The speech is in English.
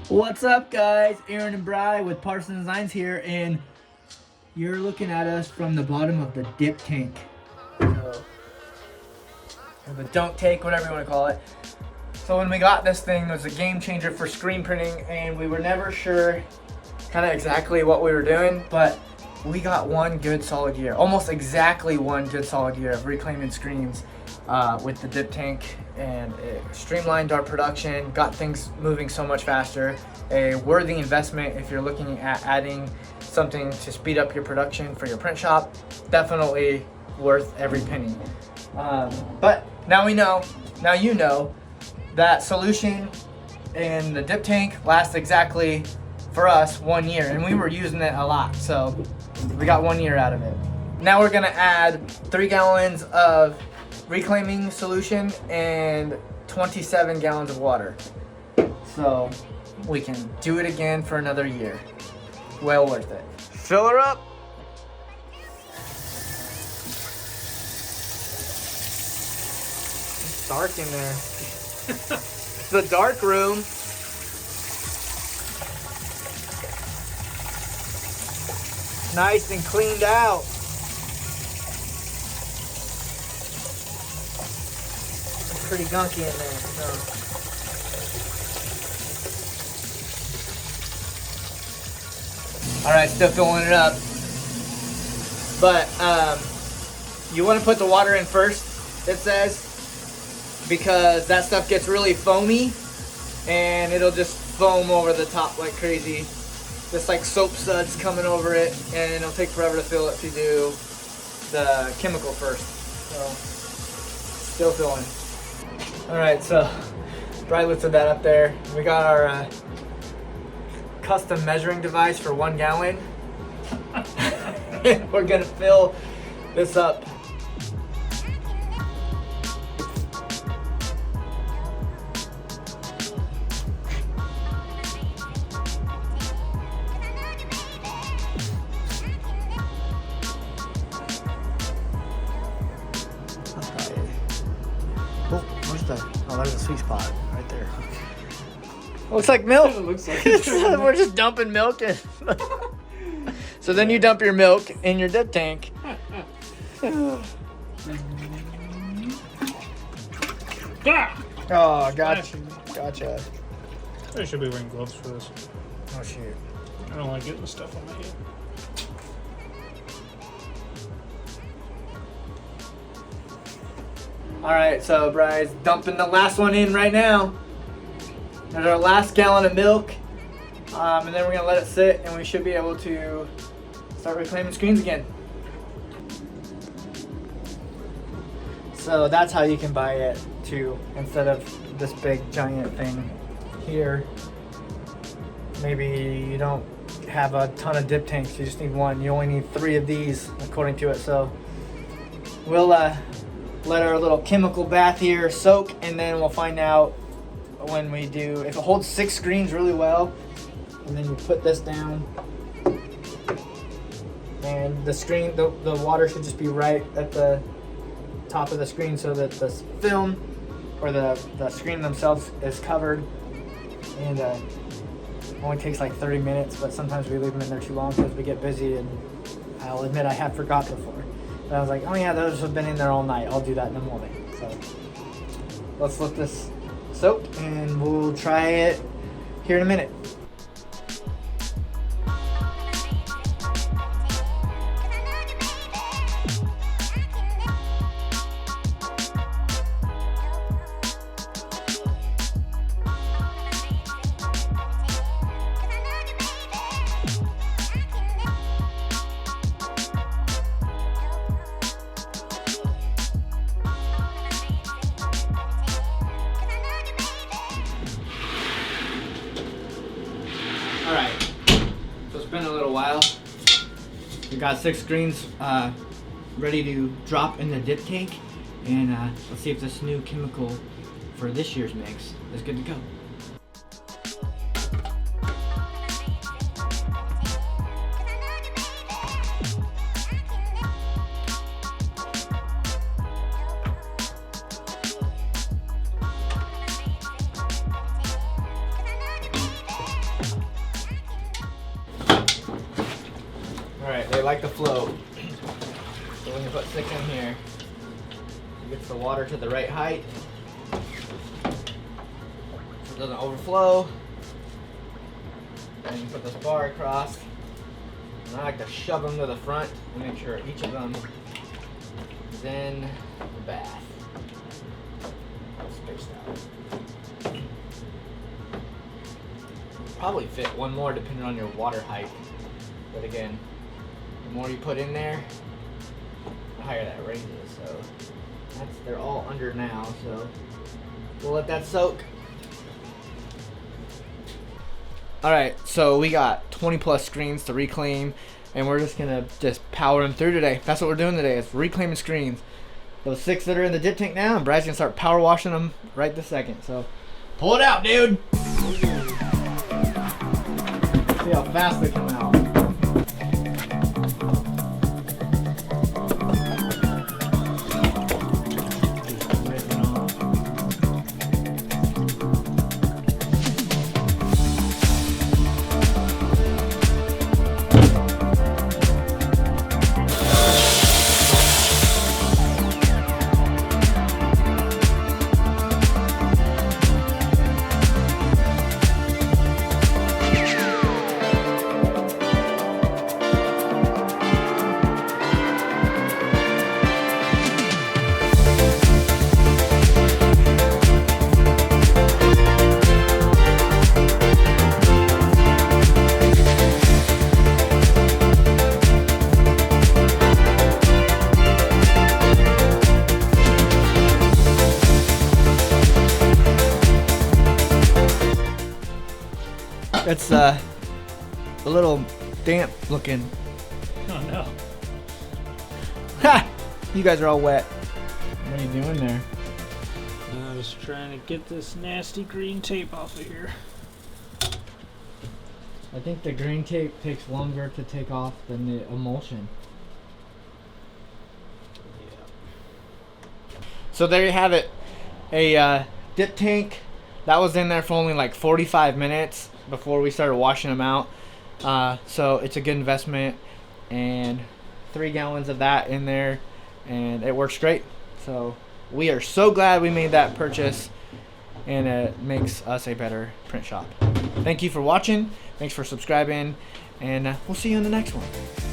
What's up, guys? Aaron and Bry with Parson Designs here, and you're looking at us from the bottom of the dip tank. So, or the dunk tank, whatever you want to call it. So when we got this thing, it was a game changer for screen printing, and we were never sure kind of exactly what we were doing, but we got one good solid year, almost exactly one good solid year of reclaiming screens with the dip tank, and it streamlined our production, got things moving so much faster. A worthy investment if you're looking at adding something to speed up your production for your print shop. Definitely worth every penny. But now you know that solution and the dip tank lasts exactly, for us, 1 year, and we were using it a lot, so we got 1 year out of it. Now we're gonna add 3 gallons of reclaiming solution and 27 gallons of water, so we can do it again for another year. Well worth it. Fill her up. It's dark in there. It's the dark room. Nice and cleaned out. It's pretty gunky in there. So. All right, still filling it up. But you want to put the water in first, it says, because that stuff gets really foamy and it'll just foam over the top like crazy. Just like soap suds coming over it, and it'll take forever to fill if you do the chemical first. So, still filling. All right, so Brian lifted that up there. We got our custom measuring device for 1 gallon. We're gonna fill this up. Oh, there's a sweet spot right there. Looks like milk. It looks like We're just dumping milk in. So then you dump your milk in your dip tank. Oh, gotcha. I should be wearing gloves for this. Oh shoot. I don't like getting the stuff on my head. Alright, so Bry's dumping the last one in right now. There's our last gallon of milk. And then we're going to let it sit, and we should be able to start reclaiming screens again. So that's how you can buy it too, instead of this big giant thing here. Maybe you don't have a ton of dip tanks, you just need one. You only need 3 of these according to it. So we'll let our little chemical bath here soak, and then we'll find out when we do, if it holds 6 screens really well, and then you put this down, and the screen, the water should just be right at the top of the screen so that the film or the screen themselves is covered. And it only takes like 30 minutes, but sometimes we leave them in there too long because we get busy, and I'll admit I have forgot before. I was like, oh yeah, those have been in there all night. I'll do that in the morning. So let's let this soak, and we'll try it here in a minute. Alright, so it's been a little while. We got 6 screens ready to drop in the dip tank, and let's see if this new chemical for this year's mix is good to go. Alright, they like the flow. So when you put 6 in here, it gets the water to the right height. So it doesn't overflow. And you put this bar across. And I like to shove them to the front and make sure each of them is in the bath. Spaced out. Probably fit one more depending on your water height. But again, the more you put in there, the higher that raises. So they're all under now. So we'll let that soak. Alright, so we got 20 plus screens to reclaim, and we're just gonna power them through today. That's what we're doing today, is reclaiming screens. Those 6 that are in the dip tank now, and Brad's gonna start power washing them right this second. So pull it out, dude. See how fast they come out. It's a little damp looking. Oh no. Ha! You guys are all wet. What are you doing there? I was trying to get this nasty green tape off of here. I think the green tape takes longer to take off than the emulsion. Yeah. So there you have it. A dip tank that was in there for only like 45 minutes before we started washing them out. So it's a good investment, and 3 gallons of that in there, and it works great. So we are so glad we made that purchase, and it makes us a better print shop. Thank you for watching. Thanks for subscribing, and we'll see you in the next one.